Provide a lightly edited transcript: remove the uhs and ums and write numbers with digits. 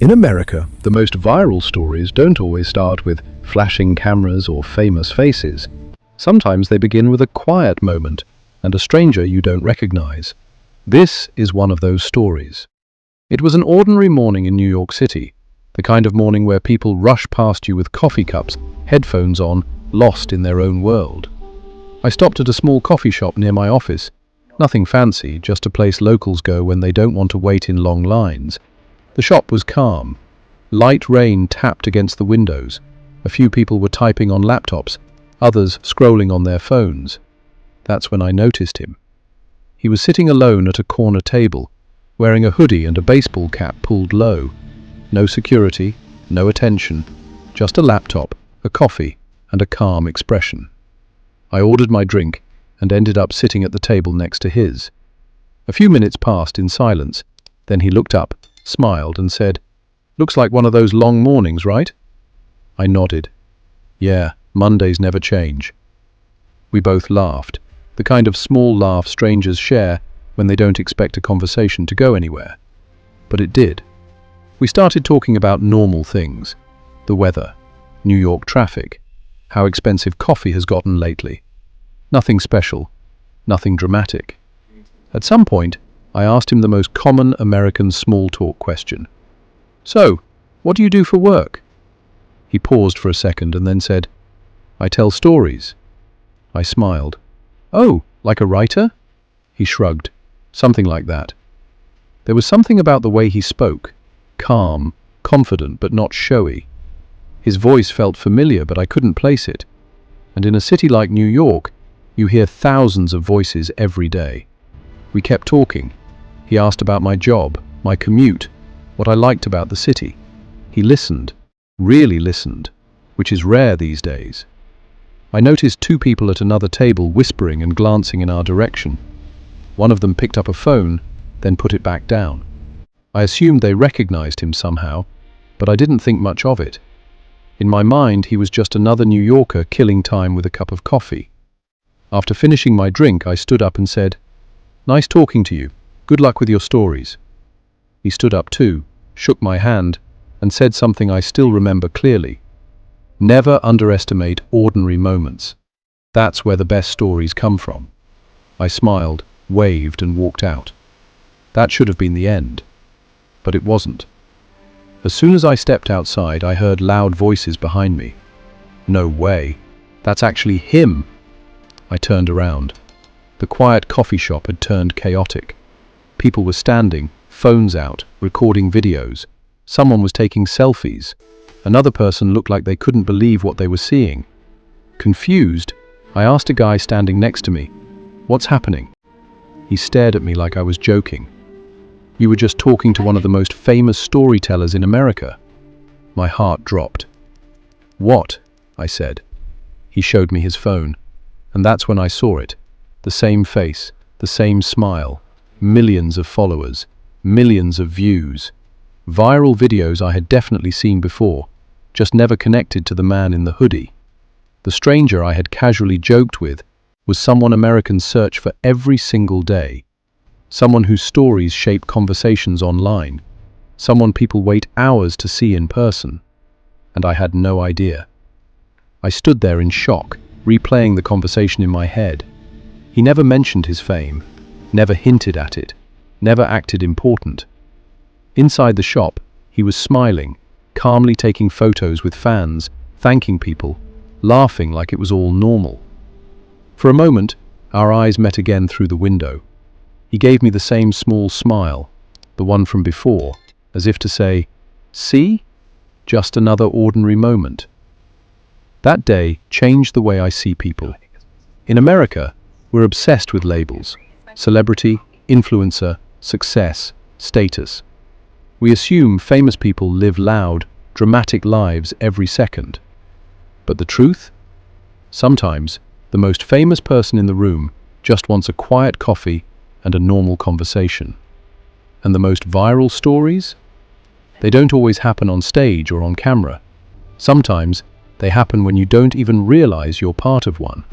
In America, the most viral stories don't always start with flashing cameras or famous faces. Sometimes they begin with a quiet moment and a stranger you don't recognize. This is one of those stories. It was an ordinary morning in New York City, the kind of morning where people rush past you with coffee cups, headphones on, lost in their own world. I stopped at a small coffee shop near my office. Nothing fancy, just a place locals go when they don't want to wait in long lines. The shop was calm. Light rain tapped against the windows. A few people were typing on laptops, others scrolling on their phones. That's when I noticed him. He was sitting alone at a corner table, wearing a hoodie and a baseball cap pulled low. No security, no attention, just a laptop, a coffee, and a calm expression. I ordered my drink and ended up sitting at the table next to his. A few minutes passed in silence, then he looked up, smiled and said, "Looks like one of those long mornings, right?" I nodded. "Yeah, Mondays never change." We both laughed, the kind of small laugh strangers share when they don't expect a conversation to go anywhere. But it did. We started talking about normal things, the weather, New York traffic, how expensive coffee has gotten lately. Nothing special, nothing dramatic. At some point, I asked him the most common American small talk question. "So, what do you do for work?" He paused for a second and then said, "I tell stories." I smiled. "Oh, like a writer?" He shrugged. "Something like that." There was something about the way he spoke, calm, confident but not showy. His voice felt familiar, but I couldn't place it. And in a city like New York, you hear thousands of voices every day. We kept talking. He asked about my job, my commute, what I liked about the city. He listened, really listened, which is rare these days. I noticed two people at another table whispering and glancing in our direction. One of them picked up a phone, then put it back down. I assumed they recognized him somehow, but I didn't think much of it. In my mind, he was just another New Yorker killing time with a cup of coffee. After finishing my drink, I stood up and said, "Nice talking to you. Good luck with your stories." He stood up too, shook my hand, and said something I still remember clearly. "Never underestimate ordinary moments. That's where the best stories come from." I smiled, waved, and walked out. That should have been the end. But it wasn't. As soon as I stepped outside, I heard loud voices behind me. "No way. That's actually him." I turned around. The quiet coffee shop had turned chaotic. People were standing, phones out, recording videos. Someone was taking selfies. Another person looked like they couldn't believe what they were seeing. Confused, I asked a guy standing next to me, "What's happening?" He stared at me like I was joking. "You were just talking to one of the most famous storytellers in America." My heart dropped. "What?" I said. He showed me his phone, and that's when I saw it. The same face, the same smile, millions of followers, millions of views. Viral videos I had definitely seen before, just never connected to the man in the hoodie. The stranger I had casually joked with was someone Americans search for every single day. Someone whose stories shape conversations online. Someone people wait hours to see in person. And I had no idea. I stood there in shock, replaying the conversation in my head. He never mentioned his fame, never hinted at it, never acted important. Inside the shop, he was smiling, calmly taking photos with fans, thanking people, laughing like it was all normal. For a moment, our eyes met again through the window. He gave me the same small smile, the one from before, as if to say, "See? Just another ordinary moment." That day changed the way I see people. In America, we're obsessed with labels: celebrity, influencer, success, status. We assume famous people live loud, dramatic lives every second. But the truth? Sometimes, the most famous person in the room just wants a quiet coffee and a normal conversation. And the most viral stories? They don't always happen on stage or on camera. Sometimes, they happen when you don't even realize you're part of one.